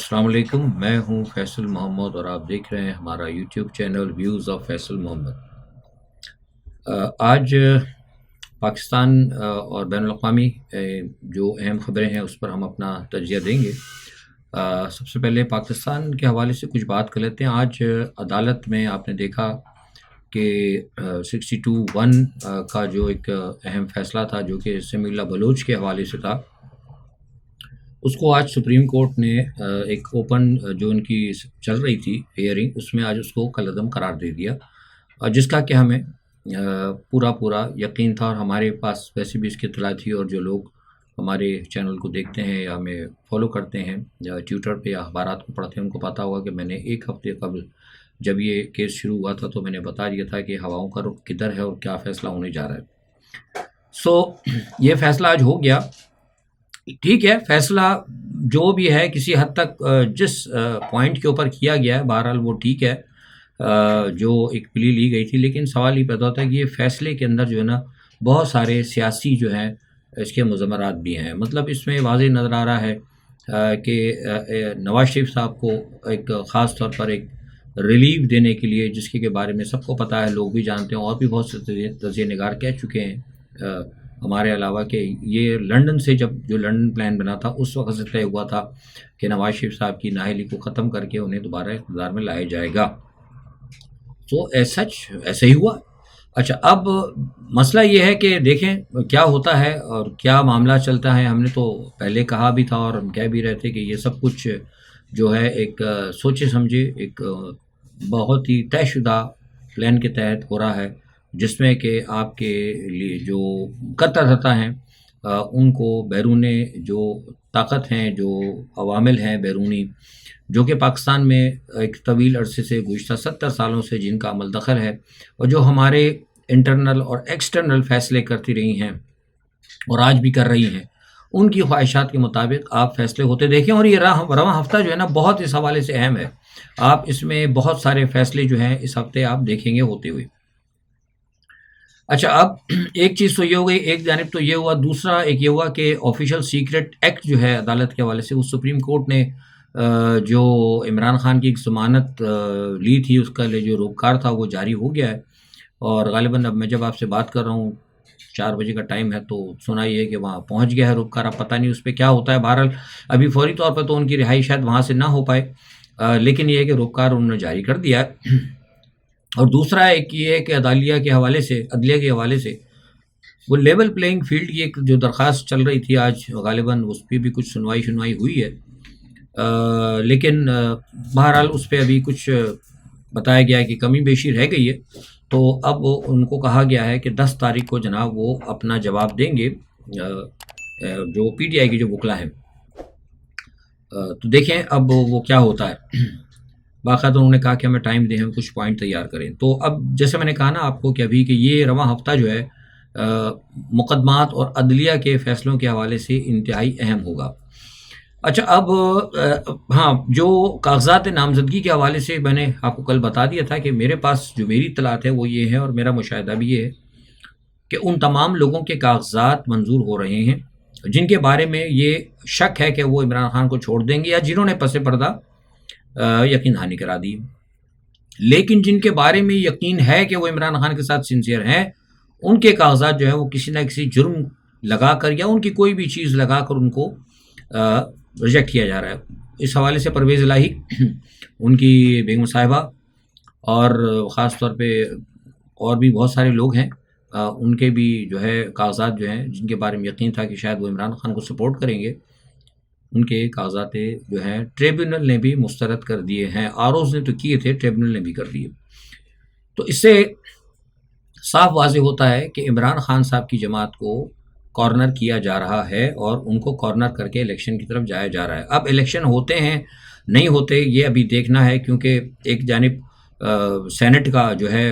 السلام علیکم، میں ہوں فیصل محمد اور آپ دیکھ رہے ہیں ہمارا YouTube channel views of Faisal Muhammad. آج پاکستان اور بین الاقوامی جو اہم خبریں ہیں اس پر ہم اپنا تجزیہ دیں گے۔ سب سے پہلے پاکستان کے حوالے سے کچھ بات کر لیتے ہیں۔ آج عدالت میں آپ نے دیکھا کہ 62(1) کا جو ایک اہم فیصلہ تھا جو کہ سمیع اللہ بلوچ کے حوالے سے تھا، اس کو آج سپریم کورٹ نے ایک اوپن جو ان کی چل رہی تھی ہیئرنگ، اس میں آج اس کو کالعدم قرار دے دیا، اور جس کا کہ ہمیں پورا یقین تھا، اور ہمارے پاس ویسے بھی اس کی اطلاع تھی، اور جو لوگ ہمارے چینل کو دیکھتے ہیں یا ہمیں فالو کرتے ہیں یا ٹویٹر پہ یا اخبارات کو پڑھتے ہیں، ان کو پتہ ہوگا کہ میں نے ایک ہفتے قبل جب یہ کیس شروع ہوا تھا تو میں نے بتا دیا تھا کہ ہواؤں کا رخ کدھر ہے اور کیا فیصلہ ہونے جا رہا ہے۔ یہ فیصلہ آج ہو گیا۔ ٹھیک ہے، فیصلہ جو بھی ہے کسی حد تک جس پوائنٹ کے اوپر کیا گیا ہے، بہرحال وہ ٹھیک ہے، جو ایک پلی لی گئی تھی، لیکن سوال یہ پیدا ہوتا ہے کہ یہ فیصلے کے اندر جو ہے نا بہت سارے سیاسی جو ہیں اس کے مضمرات بھی ہیں۔ مطلب اس میں واضح نظر آ رہا ہے کہ نواز شریف صاحب کو ایک خاص طور پر ایک ریلیف دینے کے لیے، جس کے بارے میں سب کو پتہ ہے، لوگ بھی جانتے ہیں، اور بھی بہت سے تجزیہ نگار کہہ چکے ہیں ہمارے علاوہ، کہ یہ لندن سے جو لندن پلان بنا تھا اس وقت سے طے ہوا تھا کہ نواز شریف صاحب کی نااہلی کو ختم کر کے انہیں دوبارہ اقتدار میں لایا جائے گا۔ تو ایسا ہی ہوا۔ اچھا، اب مسئلہ یہ ہے کہ دیکھیں کیا ہوتا ہے اور کیا معاملہ چلتا ہے۔ ہم نے تو پہلے کہا بھی تھا اور ہم کہہ بھی رہے تھے کہ یہ سب کچھ جو ہے ایک سوچے سمجھے ایک بہت ہی طے شدہ پلان کے تحت ہو رہا ہے، جس میں کہ آپ کے لیے جو قطر رہتا ہیں ان کو بیرون جو طاقت ہیں، جو عوامل ہیں بیرونی، جو کہ پاکستان میں ایک طویل عرصے سے گزشتہ 70 سالوں سے جن کا عمل دخل ہے، اور جو ہمارے انٹرنل اور ایکسٹرنل فیصلے کرتی رہی ہیں اور آج بھی کر رہی ہیں، ان کی خواہشات کے مطابق آپ فیصلے ہوتے دیکھیں۔ اور یہ رواں ہفتہ جو ہے نا بہت اس حوالے سے اہم ہے۔ آپ اس میں بہت سارے فیصلے جو ہیں اس ہفتے آپ دیکھیں گے ہوتے ہوئے۔ اچھا، اب ایک چیز تو یہ ہو گئی، ایک جانب تو یہ ہوا، دوسرا ایک یہ ہوا کہ آفیشیل سیکرٹ ایکٹ جو ہے عدالت کے حوالے سے، وہ سپریم کورٹ نے جو عمران خان کی ایک ضمانت لی تھی، اس کا جو روکار تھا وہ جاری ہو گیا ہے، اور غالباً اب میں جب آپ سے بات کر رہا ہوں 4 بجے کا ٹائم ہے، تو سنا یہ ہے کہ وہاں پہنچ گیا ہے روکار۔ اب پتہ نہیں اس پہ کیا ہوتا ہے، بہرحال ابھی فوری طور پر تو ان کی رہائی شاید وہاں سے نہ ہو پائے، لیکن یہ ہے کہ روکار انہوں نے جاری کر دیا ہے۔ اور دوسرا ایک یہ ہے کہ عدلیہ کے حوالے سے وہ لیول پلینگ فیلڈ کی ایک جو درخواست چل رہی تھی، آج غالباً اس پہ بھی کچھ سنوائی ہوئی ہے، لیکن بہرحال اس پہ ابھی کچھ بتایا گیا ہے کہ کمی بیشی رہ گئی ہے، تو اب ان کو کہا گیا ہے کہ 10 تاریخ کو جناب وہ اپنا جواب دیں گے، جو پی ٹی آئی کے جو وکلا ہیں۔ تو دیکھیں اب وہ کیا ہوتا ہے۔ باقاعدہ انہوں نے کہا کہ ہمیں ٹائم دیں، ہم کچھ پوائنٹ تیار کریں۔ تو اب جیسے میں نے کہا نا آپ کو کہ ابھی کہ یہ رواں ہفتہ جو ہے مقدمات اور عدلیہ کے فیصلوں کے حوالے سے انتہائی اہم ہوگا۔ اچھا، اب ہاں، جو کاغذات نامزدگی کے حوالے سے میں نے آپ کو کل بتا دیا تھا کہ میرے پاس جو میری اطلاعات ہے وہ یہ ہے، اور میرا مشاہدہ بھی یہ ہے کہ ان تمام لوگوں کے کاغذات منظور ہو رہے ہیں جن کے بارے میں یہ شک ہے کہ وہ عمران خان کو چھوڑ دیں گے، یا جنہوں نے پس پردہ یقین دہانی کرا دی، لیکن جن کے بارے میں یقین ہے کہ وہ عمران خان کے ساتھ سنسیئر ہیں، ان کے کاغذات جو ہے وہ کسی نہ کسی جرم لگا کر یا ان کی کوئی بھی چیز لگا کر ان کو ریجیکٹ کیا جا رہا ہے۔ اس حوالے سے پرویز الہی، ان کی بیگم صاحبہ، اور خاص طور پہ اور بھی بہت سارے لوگ ہیں، ان کے بھی جو ہے کاغذات جو ہیں جن کے بارے میں یقین تھا کہ شاید وہ عمران خان کو سپورٹ کریں گے، ان کے کاغذات جو ہیں ٹریبونل نے بھی مسترد کر دیے ہیں۔ آروز نے تو کیے تھے، ٹریبونل نے بھی کر دیے۔ تو اس سے صاف واضح ہوتا ہے کہ عمران خان صاحب کی جماعت کو کارنر کیا جا رہا ہے، اور ان کو کارنر کر کے الیکشن کی طرف جایا جا رہا ہے۔ اب الیکشن ہوتے ہیں نہیں ہوتے یہ ابھی دیکھنا ہے، کیونکہ ایک جانب سینٹ کا جو ہے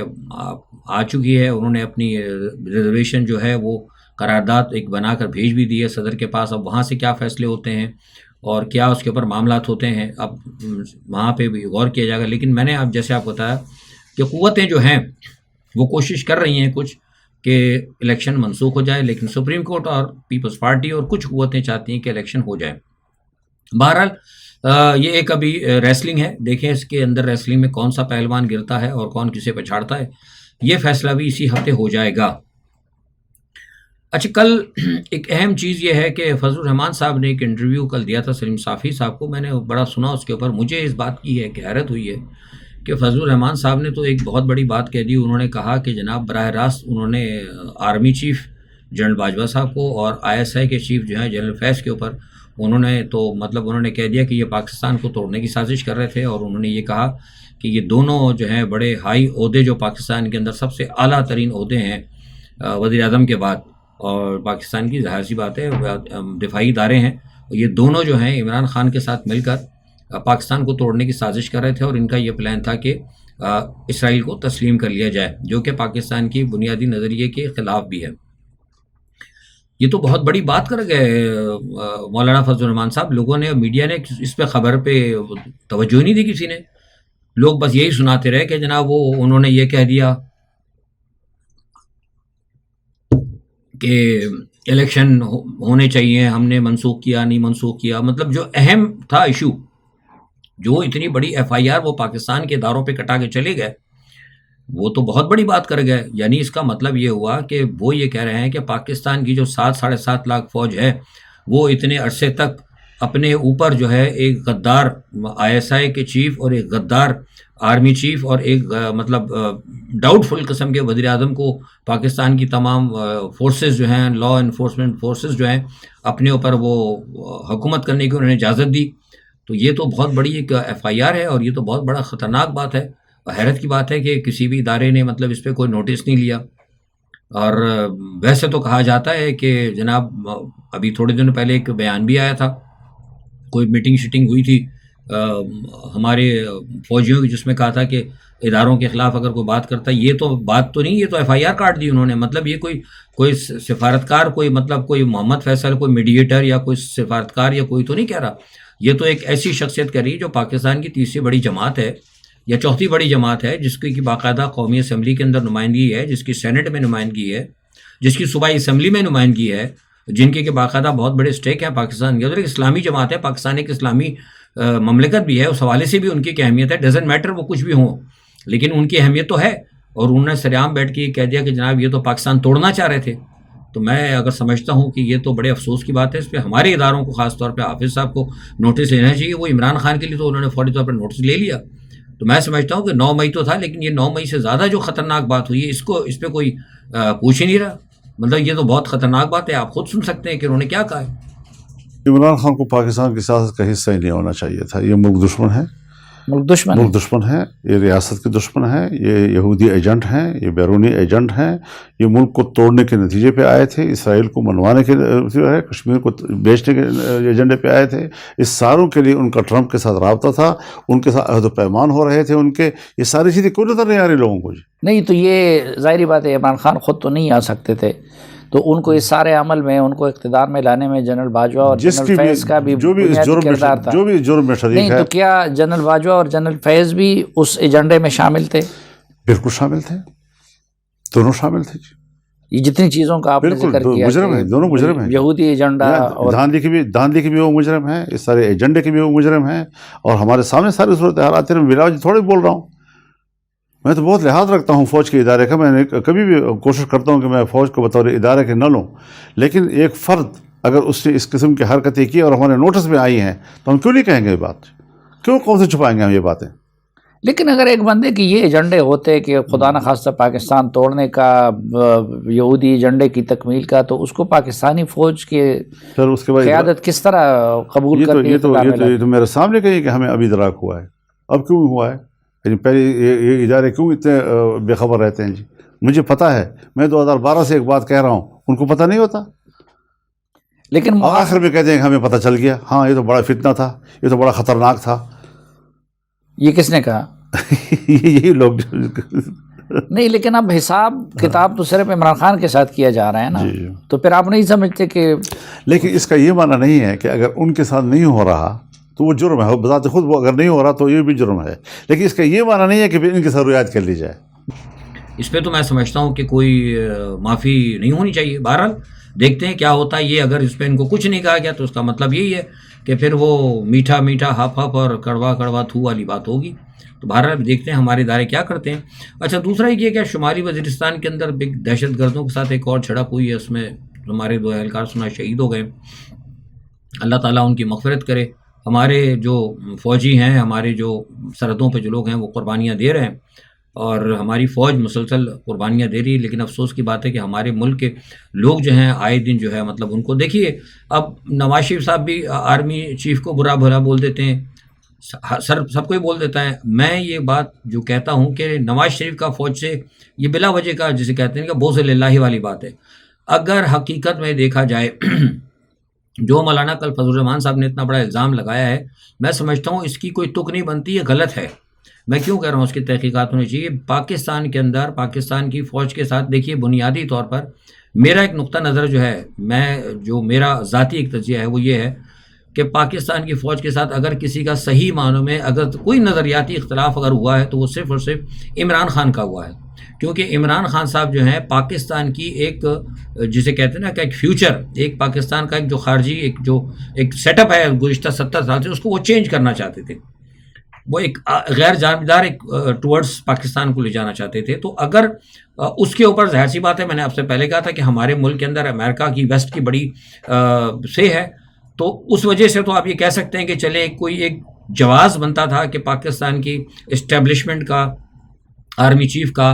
آ چکی ہے، انہوں نے اپنی ریزرویشن جو ہے وہ قرارداد ایک بنا کر بھیج بھی دی ہے صدر کے پاس۔ اب وہاں سے کیا فیصلے ہوتے ہیں اور کیا اس کے اوپر معاملات ہوتے ہیں، اب وہاں پہ بھی غور کیا جائے گا۔ لیکن میں نے اب جیسے آپ بتایا کہ قوتیں جو ہیں وہ کوشش کر رہی ہیں کچھ کہ الیکشن منسوخ ہو جائے، لیکن سپریم کورٹ اور پیپلز پارٹی اور کچھ قوتیں چاہتی ہیں کہ الیکشن ہو جائے۔ بہرحال یہ ایک ابھی ریسلنگ ہے، دیکھیں اس کے اندر ریسلنگ میں کون سا پہلوان گرتا ہے اور کون کسے پچھاڑتا ہے، یہ فیصلہ بھی اسی ہفتے ہو جائے گا۔ اچھا، کل ایک اہم چیز یہ ہے کہ فضل الرحمان صاحب نے ایک انٹرویو کل دیا تھا سلیم صافی صاحب کو، میں نے بڑا سنا اس کے اوپر، مجھے اس بات کی ہے کہ حیرت ہوئی ہے کہ فضل الرحمان صاحب نے تو ایک بہت بڑی بات کہہ دی۔ انہوں نے کہا کہ جناب براہ راست انہوں نے آرمی چیف جنرل باجوہ صاحب کو اور ISI کے چیف جو ہیں جنرل فیض کے اوپر انہوں نے تو مطلب انہوں نے کہہ دیا کہ یہ پاکستان کو توڑنے کی سازش کر رہے تھے، اور انہوں نے یہ کہا کہ یہ دونوں جو ہیں بڑے ہائی عہدے جو پاکستان کے اندر سب سے اعلیٰ ترین عہدے ہیں وزیر اعظم کے بعد، اور پاکستان کی ظاہر سی بات ہے دفاعی ادارے ہیں، یہ دونوں جو ہیں عمران خان کے ساتھ مل کر پاکستان کو توڑنے کی سازش کر رہے تھے، اور ان کا یہ پلان تھا کہ اسرائیل کو تسلیم کر لیا جائے، جو کہ پاکستان کی بنیادی نظریے کے خلاف بھی ہے۔ یہ تو بہت بڑی بات کر گئے مولانا فضل الرحمان صاحب، لوگوں نے میڈیا نے اس پہ خبر پہ توجہ نہیں دی کسی نے، لوگ بس یہی سناتے رہے کہ جناب وہ انہوں نے یہ کہہ دیا کہ الیکشن ہونے چاہیے، ہم نے منسوخ کیا نہیں منسوخ کیا، مطلب جو اہم تھا ایشو، جو اتنی بڑی FIR وہ پاکستان کے اداروں پہ کٹا کے چلے گئے، وہ تو بہت بڑی بات کر گئے۔ یعنی اس کا مطلب یہ ہوا کہ وہ یہ کہہ رہے ہیں کہ پاکستان کی جو 7-7.5 لاکھ فوج ہے وہ اتنے عرصے تک اپنے اوپر جو ہے ایک غدار ISI کے چیف اور ایک غدار آرمی چیف اور ایک مطلب ڈاؤٹ فل قسم کے وزیر اعظم کو پاکستان کی تمام فورسز جو ہیں، لا انفورسمنٹ فورسز جو ہیں، اپنے اوپر وہ حکومت کرنے کی انہوں نے اجازت دی۔ تو یہ تو بہت بڑی ایک FIR ہے، اور یہ تو بہت بڑا خطرناک بات ہے۔ حیرت کی بات ہے کہ کسی بھی ادارے نے مطلب اس پہ کوئی نوٹس نہیں لیا۔ اور ویسے تو کہا جاتا ہے کہ جناب ابھی تھوڑے دن پہلے ایک بیان بھی آیا تھا، کوئی میٹنگ شیٹنگ ہوئی تھی ہمارے فوجیوں کی، جس میں کہا تھا کہ اداروں کے خلاف اگر کوئی بات کرتا ہے، یہ تو بات تو نہیں، یہ تو FIR کاٹ دی انہوں نے۔ مطلب یہ کوئی سفارتکار، کوئی مطلب کوئی محمد فیصل، کوئی میڈیٹر یا کوئی سفارتکار یا کوئی تو نہیں کہہ رہا، یہ تو ایک ایسی شخصیت کہہ رہی جو پاکستان کی تیسری بڑی جماعت ہے یا چوتھی بڑی جماعت ہے، جس کی باقاعدہ قومی اسمبلی کے اندر نمائندگی ہے، جس کی سینٹ میں نمائندگی ہے، جس کی صوبائی اسمبلی میں نمائندگی ہے، جن کے باقاعدہ بہت بڑے اسٹیک ہیں پاکستان کے اندر۔ ایک اسلامی جماعت ہے، پاکستان ایک اسلامی مملکت بھی ہے، اس حوالے سے بھی ان کی ایک اہمیت ہے، ڈزنٹ میٹر وہ کچھ بھی ہوں، لیکن ان کی اہمیت تو ہے۔ اور انہوں نے سریعام بیٹھ کے یہ کہہ دیا کہ جناب یہ تو پاکستان توڑنا چاہ رہے تھے۔ تو میں اگر سمجھتا ہوں کہ یہ تو بڑے افسوس کی بات ہے، اس پہ ہمارے اداروں کو خاص طور پہ حافظ صاحب کو نوٹس لینا چاہیے۔ وہ عمران خان کے لیے تو انہوں نے فوری طور پر نوٹس لے لیا۔ تو میں سمجھتا ہوں کہ 9 مئی تو تھا، لیکن یہ 9 مئی سے زیادہ جو خطرناک بات ہوئی ہے، اس پہ کوئی پوچھ ہی نہیں رہا۔ مطلب یہ تو بہت خطرناک بات ہے، آپ خود سن سکتے ہیں کہ انہوں نے کیا کہا ہے۔ عمران خان کو پاکستان کی سیاست کا حصہ ہی نہیں ہونا چاہیے تھا۔ یہ ملک دشمن ہے، ملک دشمن ہے، یہ ریاست کے دشمن ہیں، یہ یہودی ایجنٹ ہیں، یہ بیرونی ایجنٹ ہیں، یہ ملک کو توڑنے کے نتیجے پہ آئے تھے، اسرائیل کو منوانے کے کشمیر کو بیچنے کے ایجنڈے پہ آئے تھے۔ اس ساروں کے لیے ان کا ٹرمپ کے ساتھ رابطہ تھا، ان کے ساتھ عہد و پیمان ہو رہے تھے، ان کے یہ ساری چیزیں کوئی نظر نہیں آ رہی لوگوں کو۔ جی نہیں، تو یہ ظاہری بات ہے، عمران خان خود تو نہیں آ سکتے تھے، تو ان کو اس سارے عمل میں، ان کو اقتدار میں لانے میں جنرل باجوہ اور جنرل فیض کا بھی بنیادی کردار تھا۔ جو بھی جرم میں شریک ہے۔ نہیں تو کیا جنرل باجوہ اور جنرل فیض بھی اس ایجنڈے میں شامل تھے؟ بالکل شامل تھے، دونوں شامل تھے۔ یہ جتنی چیزوں کا آپ نے ذکر کیا، مجرم ہیں، دونوں مجرم ہیں۔ یہودی ایجنڈا اور دھاندلی کے بھی وہ مجرم ہیں، اس سارے ایجنڈے کے بھی وہ مجرم ہیں، اور ہمارے سامنے ساری صورتحال آتی ہے۔ بلا وجہ تھوڑی بول رہا ہوں، میں تو بہت لحاظ رکھتا ہوں فوج کے ادارے کا، میں نے کبھی بھی کوشش کرتا ہوں کہ میں فوج کو بطور ادارے کے نہ لوں، لیکن ایک فرد اگر اس نے اس قسم کی حرکتیں کی اور ہمارے نوٹس میں آئی ہیں تو ہم کیوں نہیں کہیں گے یہ بات؟ کیوں کون سے چھپائیں گے ہم یہ باتیں؟ لیکن اگر ایک بندے کی یہ ایجنڈے ہوتے کہ خدا نخواستہ پاکستان توڑنے کا، یہودی ایجنڈے کی تکمیل کا، تو اس کو پاکستانی فوج کی قیادت کس طرح قبول کرتی ہے؟ یہ تو میرے سامنے کہیے کہ ہمیں ابھی ادراک ہوا ہے۔ اب کیوں ہوا ہے؟ یعنی پہلے یہ ادارے کیوں اتنے بے خبر رہتے ہیں؟ جی مجھے پتہ ہے، میں 2012 سے ایک بات کہہ رہا ہوں، ان کو پتہ نہیں ہوتا، لیکن آخر میں کہتے ہیں کہ ہمیں پتہ چل گیا۔ ہاں، یہ تو بڑا فتنہ تھا، یہ تو بڑا خطرناک تھا۔ یہ کس نے کہا؟ یہی لوگ۔ نہیں، لیکن اب حساب کتاب تو صرف عمران خان کے ساتھ کیا جا رہا ہے نا، تو پھر آپ نہیں سمجھتے کہ، لیکن اس کا یہ معنی نہیں ہے کہ اگر ان کے ساتھ نہیں ہو رہا تو وہ جرم ہے بذات خود، وہ اگر نہیں ہو رہا تو یہ بھی جرم ہے، لیکن اس کا یہ معنی نہیں ہے کہ پھر ان کی ضروریات کر لی جائے۔ اس پہ تو میں سمجھتا ہوں کہ کوئی معافی نہیں ہونی چاہیے۔ بہرحال دیکھتے ہیں کیا ہوتا ہے۔ یہ اگر اس پہ ان کو کچھ نہیں کہا گیا تو اس کا مطلب یہی ہے کہ پھر وہ میٹھا میٹھا ہپ ہپ اور کڑوا کڑوا تھو والی بات ہوگی. تو بہرحال دیکھتے ہیں ہمارے ادارے کیا کرتے ہیں. اچھا دوسرا یہ کہ شمالی وزیرستان کے اندر دہشت گردوں کے ساتھ ایک اور جھڑپ ہوئی ہے, اس میں ہمارے 2 اہلکار سنا شہید ہو گئے. اللہ تعالیٰ ان کی مغفرت کرے. ہمارے جو فوجی ہیں, ہمارے جو سرحدوں پہ جو لوگ ہیں وہ قربانیاں دے رہے ہیں اور ہماری فوج مسلسل قربانیاں دے رہی ہے, لیکن افسوس کی بات ہے کہ ہمارے ملک کے لوگ جو ہیں آئے دن جو ہے مطلب ان کو دیکھیے. اب نواز شریف صاحب بھی آرمی چیف کو برا بھلا بول دیتے ہیں, سب کوئی بول دیتا ہے. میں یہ بات جو کہتا ہوں کہ نواز شریف کا فوج سے یہ بلا وجہ کا جسے کہتے ہیں کہ بوز اللہ والی بات ہے. اگر حقیقت میں دیکھا جائے جو مولانا کل فضل الرحمان صاحب نے اتنا بڑا الزام لگایا ہے, میں سمجھتا ہوں اس کی کوئی تک نہیں بنتی, یہ غلط ہے. میں کیوں کہہ رہا ہوں اس کی تحقیقات ہونی چاہیے. پاکستان کے اندر پاکستان کی فوج کے ساتھ دیکھیے بنیادی طور پر میرا ایک نقطہ نظر جو ہے, جو میرا ذاتی ایک تجزیہ ہے وہ یہ ہے کہ پاکستان کی فوج کے ساتھ اگر کسی کا صحیح معنوں میں اگر کوئی نظریاتی اختلاف اگر ہوا ہے تو وہ صرف اور صرف عمران خان کا ہوا ہے. کیونکہ عمران خان صاحب جو ہیں پاکستان کی ایک جسے کہتے ہیں نا کہ ایک فیوچر, ایک پاکستان کا ایک جو خارجی ایک سیٹ اپ ہے گزشتہ 70 سال سے, اس کو وہ چینج کرنا چاہتے تھے. وہ ایک غیر جانبدار ایک ٹورڈز پاکستان کو لے جانا چاہتے تھے. تو اگر اس کے اوپر ظاہر سی بات ہے, میں نے آپ سے پہلے کہا تھا کہ ہمارے ملک کے اندر امریکہ کی ویسٹ کی بڑی سے ہے, تو اس وجہ سے تو آپ یہ کہہ سکتے ہیں کہ چلے کوئی ایک جواز بنتا تھا کہ پاکستان کی اسٹیبلشمنٹ کا, آرمی چیف کا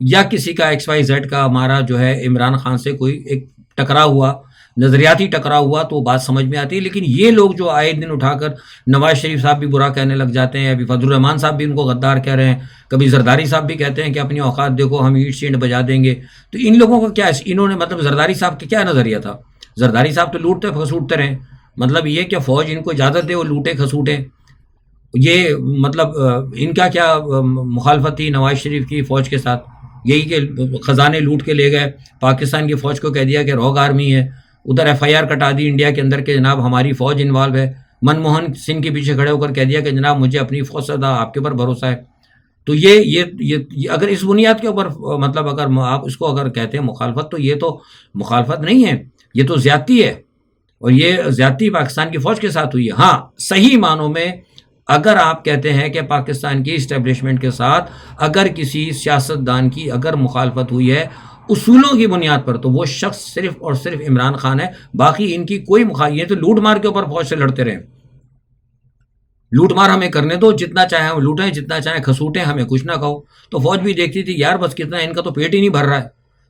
یا کسی کا XYZ کا ہمارا جو ہے عمران خان سے کوئی ایک ٹکرا ہوا, نظریاتی ٹکرا ہوا, تو بات سمجھ میں آتی ہے. لیکن یہ لوگ جو آئے دن اٹھا کر نواز شریف صاحب بھی برا کہنے لگ جاتے ہیں, ابھی فضل الرحمان صاحب بھی ان کو غدار کہہ رہے ہیں, کبھی زرداری صاحب بھی کہتے ہیں کہ اپنی اوقات دیکھو ہم اینٹ شینٹ بجا دیں گے. تو ان لوگوں کا کیا, انہوں نے مطلب زرداری صاحب کا کیا نظریہ تھا؟ زرداری صاحب تو لوٹتے کھسوٹتے رہے, مطلب یہ کہ فوج ان کو اجازت دے وہ لوٹے کھسوٹیں. یہ مطلب ان کا کیا مخالفت تھی نواز شریف کی فوج کے ساتھ؟ یہی کہ خزانے لوٹ کے لے گئے, پاکستان کی فوج کو کہہ دیا کہ روگ آرمی ہے, ادھر FIR کٹا دی انڈیا کے اندر کہ جناب ہماری فوج انوالو ہے, منموہن سنگھ کے پیچھے کھڑے ہو کر کہہ دیا کہ جناب مجھے اپنی فوج سے آپ کے اوپر بھروسہ ہے. تو یہ اگر اس بنیاد کے اوپر مطلب اگر آپ اس کو اگر کہتے ہیں مخالفت, تو یہ تو مخالفت نہیں ہے, یہ تو زیادتی ہے, اور یہ زیادتی پاکستان کی فوج کے ساتھ ہوئی ہے. ہاں صحیح معنوں میں اگر آپ کہتے ہیں کہ پاکستان کی اسٹیبلشمنٹ کے ساتھ اگر کسی سیاستدان کی اگر مخالفت ہوئی ہے اصولوں کی بنیاد پر, تو وہ شخص صرف اور صرف عمران خان ہے. باقی ان کی کوئی یہ تو لوٹ مار کے اوپر فوج سے لڑتے رہے, لوٹ مار ہمیں کرنے دو, جتنا چاہیں ہم لوٹیں, جتنا چاہیں کھسوٹیں, ہمیں کچھ نہ کہو. تو فوج بھی دیکھتی تھی یار بس کتنا, ان کا تو پیٹ ہی نہیں بھر رہا ہے.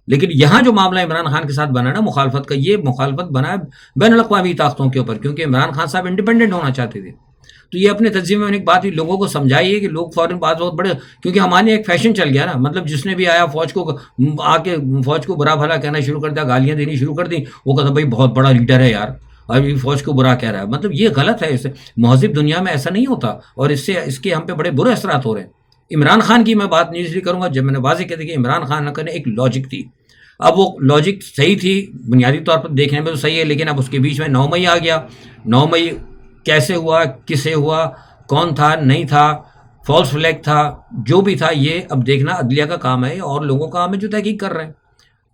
لیکن یہاں جو معاملہ عمران خان کے ساتھ بنا نا مخالفت کا, یہ مخالفت بنا ہے بین الاقوامی طاقتوں کے اوپر, کیونکہ عمران خان صاحب انڈیپینڈنٹ ہونا چاہتے تھے. تو یہ اپنے تجزیے میں ایک بات لوگوں کو سمجھائیے کہ لوگ فوراً بات بہت بڑے, کیونکہ ہمارے ایک فیشن چل گیا نا, مطلب جس نے بھی آیا فوج کو آ کے فوج کو برا بھلا کہنا شروع کر دیا, گالیاں دینی شروع کر دیں, وہ کہتا بھائی بہت بڑا لیڈر ہے یار, ابھی فوج کو برا کہہ رہا ہے. مطلب یہ غلط ہے, اس سے مہذب دنیا میں ایسا نہیں ہوتا, اور اس کے ہم پہ بڑے برے اثرات ہو رہے ہیں. عمران خان کی میں بات نہیں اس لیے کروں گا, جب میں نے واضح کہہ دیا کہ عمران خان کا ایک لاجک تھی. اب وہ لاجک صحیح تھی بنیادی طور پر دیکھنے میں تو صحیح ہے, لیکن اب اس کے بیچ میں 9 مئی آ گیا. 9 مئی کیسے ہوا, کسے ہوا, کون تھا, نہیں تھا, فالس فلیگ تھا, جو بھی تھا, یہ اب دیکھنا عدلیہ کا کام ہے اور لوگوں کا کام ہے جو تحقیق کر رہے ہیں.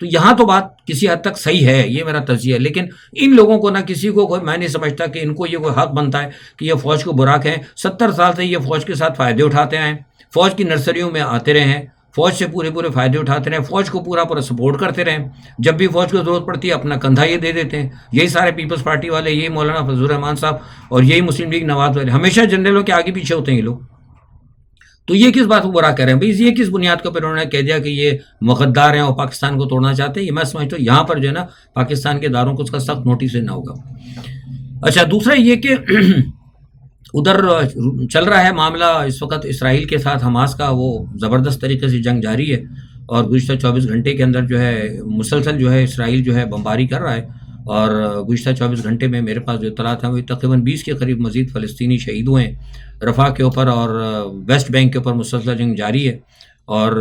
تو یہاں تو بات کسی حد تک صحیح ہے, یہ میرا تجزیہ ہے. لیکن ان لوگوں کو نہ کسی کو کوئی, میں نہیں سمجھتا کہ ان کو یہ کوئی حق بنتا ہے کہ یہ فوج کو برا کہیں. 70 سال سے یہ فوج کے ساتھ فائدے اٹھاتے ہیں, فوج کی نرسریوں میں آتے رہے ہیں, فوج سے پورے فائدے اٹھاتے رہے, فوج کو پورا سپورٹ کرتے رہے. جب بھی فوج کو ضرورت پڑتی ہے اپنا کندھا یہ دے دیتے ہیں. یہی سارے پیپلز پارٹی والے, یہی مولانا فضل الرحمان صاحب اور یہی مسلم لیگ نواز والے, ہمیشہ جنرلوں کے آگے پیچھے ہوتے ہیں یہ لوگ. تو یہ کس بات کو برا کر رہے ہیں بھائی, یہ کس بنیاد کے اوپر انہوں نے کہہ دیا کہ یہ مغدار ہیں اور پاکستان کو توڑنا چاہتے ہیں؟ یہ میں سمجھتا ہوں یہاں پر جو ہے نا پاکستان کے اداروں کو اس کا سخت نوٹس لینا ہوگا. اچھا دوسرا یہ کہ ادھر چل رہا ہے معاملہ اس وقت اسرائیل کے ساتھ حماس کا, وہ زبردست طریقے سے جنگ جاری ہے, اور گزشتہ 24 گھنٹے کے اندر جو ہے مسلسل جو ہے اسرائیل جو ہے بمباری کر رہا ہے. اور گزشتہ 24 گھنٹے میں میرے پاس جو اطلاعات ہیں وہ تقریباً 20 کے قریب مزید فلسطینی شہید ہوئے ہیں. رفح کے اوپر اور ویسٹ بینک کے اوپر مسلسل جنگ جاری ہے. اور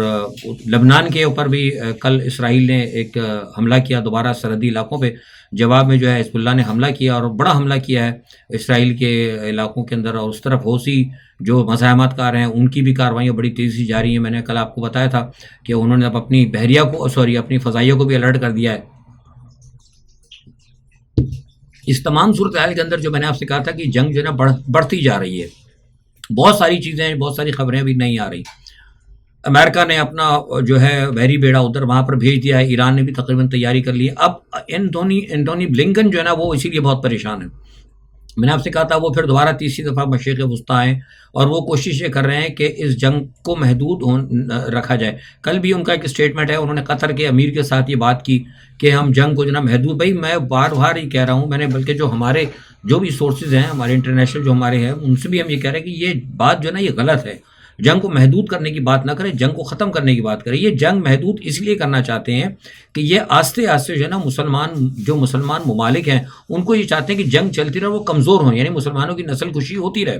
لبنان کے اوپر بھی کل اسرائیل نے ایک حملہ کیا دوبارہ سرحدی علاقوں پہ. جواب میں جو ہے حزب اللہ نے حملہ کیا, اور بڑا حملہ کیا ہے اسرائیل کے علاقوں کے اندر. اور اس طرف حوثی جو مزاحمت کار ہیں ان کی بھی کارروائیاں بڑی تیزی سے جاری ہیں. میں نے کل آپ کو بتایا تھا کہ انہوں نے اب اپنی بحریہ کو اپنی فضائیہ کو بھی الرٹ کر دیا ہے. اس تمام صورتحال کے اندر جو میں نے آپ سے کہا تھا کہ جنگ جو ہے نا بڑھتی جا رہی ہے، بہت ساری چیزیں، بہت ساری خبریں بھی نہیں آ رہی. امریکہ نے اپنا جو ہے بحری بیڑا ادھر وہاں پر بھیج دیا ہے، ایران نے بھی تقریباً تیاری کر لی ہے. اب اینٹونی بلنکن جو ہے نا وہ اسی لیے بہت پریشان ہے. میں نے آپ سے کہا تھا وہ پھر دوبارہ تیسری دفعہ مشرق وسطیٰ آئیں اور وہ کوشش یہ کر رہے ہیں کہ اس جنگ کو محدود رکھا جائے. کل بھی ان کا ایک اسٹیٹمنٹ ہے، انہوں نے قطر کے امیر کے ساتھ یہ بات کی کہ ہم جنگ کو جو نا محدود. بھائی میں بار بار ہی کہہ رہا ہوں، میں نے بلکہ جو بھی سورسز ہیں ہمارے انٹرنیشنل جو ہمارے ہیں ان سے بھی ہم یہ کہہ رہے ہیں کہ یہ بات جو ہے نا یہ غلط ہے. جنگ کو محدود کرنے کی بات نہ کریں، جنگ کو ختم کرنے کی بات کریں. یہ جنگ محدود اس لیے کرنا چاہتے ہیں کہ یہ آہستہ آہستہ جو ہے نا مسلمان ممالک ہیں ان کو یہ چاہتے ہیں کہ جنگ چلتی رہے، وہ کمزور ہوں، یعنی مسلمانوں کی نسل کشی ہوتی رہے.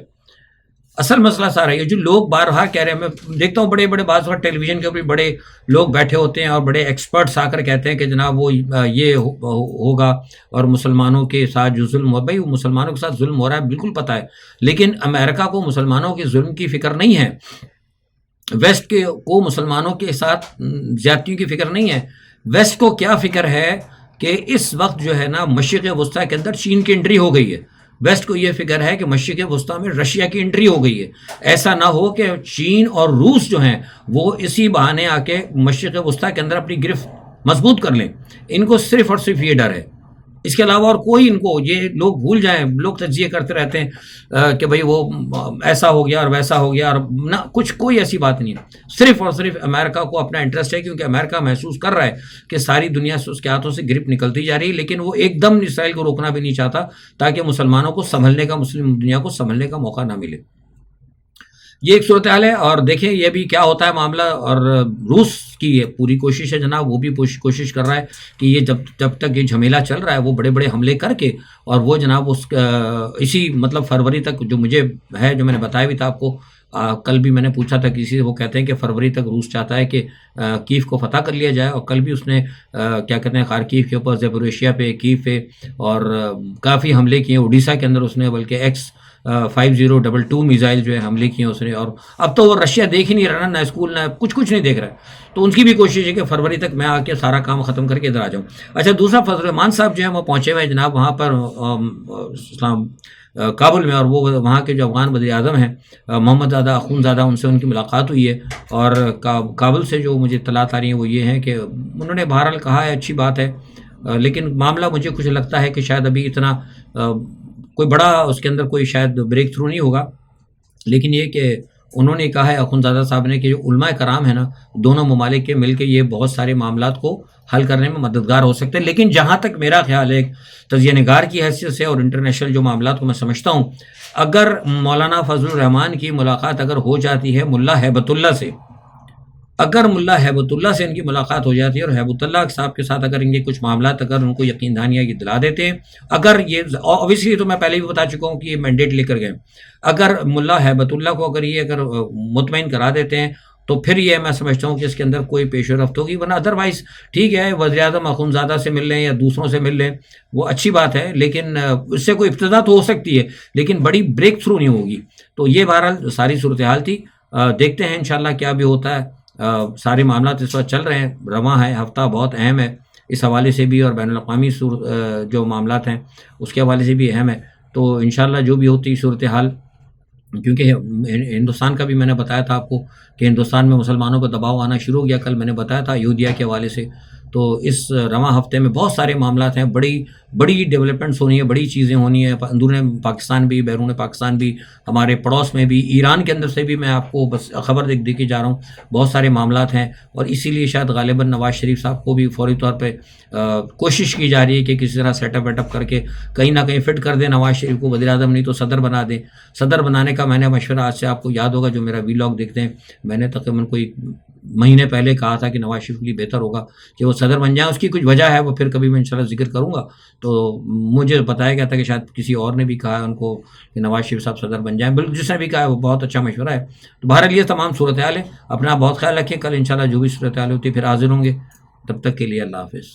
اصل مسئلہ سارا یہ جو لوگ بارہا کہہ رہے ہیں، میں دیکھتا ہوں بڑے بعض وقت ٹیلی ویژن کے اوپر بڑے لوگ بیٹھے ہوتے ہیں اور بڑے ایکسپرٹس آ کر کہتے ہیں کہ جناب وہ یہ ہوگا اور مسلمانوں کے ساتھ جو ظلم ہوا. بھائی مسلمانوں کے ساتھ ظلم ہو رہا ہے بالکل پتہ ہے، لیکن امریکہ کو مسلمانوں کے ظلم کی فکر نہیں ہے، ویسٹ کو مسلمانوں کے ساتھ زیادتیوں کی فکر نہیں ہے. ویسٹ کو کیا فکر ہے کہ اس وقت جو ہے نا مشرق وسطیٰ کے اندر چین کی انٹری ہو گئی ہے. ویسٹ کو یہ فکر ہے کہ مشرق وسطیٰ میں رشیا کی انٹری ہو گئی ہے. ایسا نہ ہو کہ چین اور روس جو ہیں وہ اسی بہانے آ کے مشرق وسطیٰ کے اندر اپنی گرفت مضبوط کر لیں. ان کو صرف اور صرف یہ ڈر ہے، اس کے علاوہ اور کوئی ان کو یہ لوگ بھول جائیں. لوگ تجزیے کرتے رہتے ہیں کہ بھئی وہ ایسا ہو گیا اور ویسا ہو گیا، اور نہ کوئی ایسی بات نہیں ہے. صرف اور صرف امریکہ کو اپنا انٹرسٹ ہے، کیونکہ امریکہ محسوس کر رہا ہے کہ ساری دنیا سے اس کے ہاتھوں سے گرپ نکلتی جا رہی ہے، لیکن وہ ایک دم اسرائیل کو روکنا بھی نہیں چاہتا تاکہ مسلمانوں کو سنبھلنے کا، مسلم دنیا کو سنبھلنے کا موقع نہ ملے. یہ ایک صورتحال ہے. اور دیکھیں یہ بھی کیا ہوتا ہے معاملہ. اور روس کی یہ پوری کوشش ہے جناب، وہ بھی کوشش کر رہا ہے کہ یہ جب تک یہ جھمیلا چل رہا ہے وہ بڑے حملے کر کے، اور وہ جناب اسی مطلب فروری تک، جو مجھے ہے جو میں نے بتایا بھی تھا آپ کو، کل بھی میں نے پوچھا تھا کسی سے، وہ کہتے ہیں کہ فروری تک روس چاہتا ہے کہ کیف کو فتح کر لیا جائے. اور کل بھی اس نے کیا کہتے ہیں خارکیف کے اوپر، زیپوریشیا پہ، کیف پہ اور کافی حملے کیے. اڈیسہ کے اندر اس نے بلکہ X-5022 میزائل جو ہے حملے کیے اس نے. اور اب تو وہ رشیا دیکھ ہی نہیں رہا، نہ اسکول نہ کچھ نہیں دیکھ رہا ہے. تو ان کی بھی کوشش ہے کہ فروری تک میں آ کے سارا کام ختم کر کے ادھر آ جاؤں. اچھا دوسرا فضل الرحمان صاحب جو ہیں وہ پہنچے ہوئے ہیں جناب وہاں پر کابل میں، اور وہ وہاں کے جو افغان وزیر اعظم ہیں محمد زادہ اخونزادہ، ان سے ان کی ملاقات ہوئی ہے. اور کابل سے جو مجھے اطلاعات آ رہی ہیں وہ یہ ہیں کہ انہوں نے بہرحال کہا ہے اچھی بات ہے، لیکن معاملہ مجھے کچھ لگتا ہے کہ شاید ابھی اتنا کوئی بڑا اس کے اندر کوئی شاید بریک تھرو نہیں ہوگا. لیکن یہ کہ انہوں نے کہا ہے اخونزادہ صاحب نے کہ جو علماء کرام ہیں نا دونوں ممالک کے مل کے یہ بہت سارے معاملات کو حل کرنے میں مددگار ہو سکتے ہیں. لیکن جہاں تک میرا خیال ہے تجزیہ نگار کی حیثیت سے اور انٹرنیشنل جو معاملات کو میں سمجھتا ہوں، اگر مولانا فضل الرحمان کی ملاقات اگر ہو جاتی ہے ملا ہیبت اللہ سے، اگر ملا ہیبت اللہ سے ان کی ملاقات ہو جاتی ہے اور ہیبت اللہ صاحب کے ساتھ اگر ان کے کچھ معاملات اگر ان کو یقین دہانیاں یہ دلا دیتے ہیں، اگر یہ اوبیسلی تو میں پہلے بھی بتا چکا ہوں کہ یہ مینڈیٹ لے کر گئے، اگر ملا ہیبت اللہ کو اگر یہ مطمئن کرا دیتے ہیں تو پھر یہ میں سمجھتا ہوں کہ اس کے اندر کوئی پیش رفت ہوگی. ورنہ ادروائز ٹھیک ہے وزیر اعظم اخونزادہ سے مل لیں یا دوسروں سے مل لیں، وہ اچھی بات ہے، لیکن اس سے کوئی ابتدا تو ہو سکتی ہے لیکن بڑی بریک تھرو نہیں ہوگی. تو یہ بہرحال ساری صورتحال تھی. دیکھتے ہیں انشاءاللہ کیا بھی ہوتا ہے. سارے معاملات اس وقت چل رہے ہیں، رواں ہے، ہفتہ بہت اہم ہے اس حوالے سے بھی، اور بین الاقوامی جو معاملات ہیں اس کے حوالے سے بھی اہم ہے. تو انشاءاللہ جو بھی ہوتی صورتحال، کیونکہ ہندوستان کا بھی میں نے بتایا تھا آپ کو کہ ہندوستان میں مسلمانوں کو دباؤ آنا شروع ہو گیا، کل میں نے بتایا تھا یہودیہ کے حوالے سے. تو اس رواں ہفتے میں بہت سارے معاملات ہیں، بڑی ڈیولپمنٹس ہونی ہے، بڑی چیزیں ہونی ہیں، اندرون پاکستان بھی، بیرون پاکستان بھی، ہمارے پڑوس میں بھی، ایران کے اندر سے بھی. میں آپ کو بس خبر دے کے جا رہا ہوں، بہت سارے معاملات ہیں. اور اسی لیے شاید غالباً نواز شریف صاحب کو بھی فوری طور پہ کوشش کی جا رہی ہے کہ کسی طرح سیٹ اپ کر کے کہیں نہ کہیں فٹ کر دیں نواز شریف کو، وزیر اعظم نہیں تو صدر بنا دیں. صدر بنانے کا میں نے مشورہ آج سے آپ کو یاد ہوگا جو میرا ویلاگ دیکھتے ہیں، میں نے تقریباً کوئی مہینے پہلے کہا تھا کہ نواز شریف کے لیے بہتر ہوگا کہ وہ صدر بن جائیں. اس کی کچھ وجہ ہے، وہ پھر کبھی میں انشاءاللہ ذکر کروں گا. تو مجھے بتایا گیا تھا کہ شاید کسی اور نے بھی کہا ہے ان کو کہ نواز شریف صاحب صدر بن جائیں، بالکل جس نے بھی کہا ہے وہ بہت اچھا مشورہ ہے. تو بہرحال یہ تمام صورتحال ہے. اپنا بہت خیال رکھیے. کل انشاءاللہ جو بھی صورتحال ہوتی ہے پھر حاضر ہوں گے. تب تک کے لیے اللہ حافظ.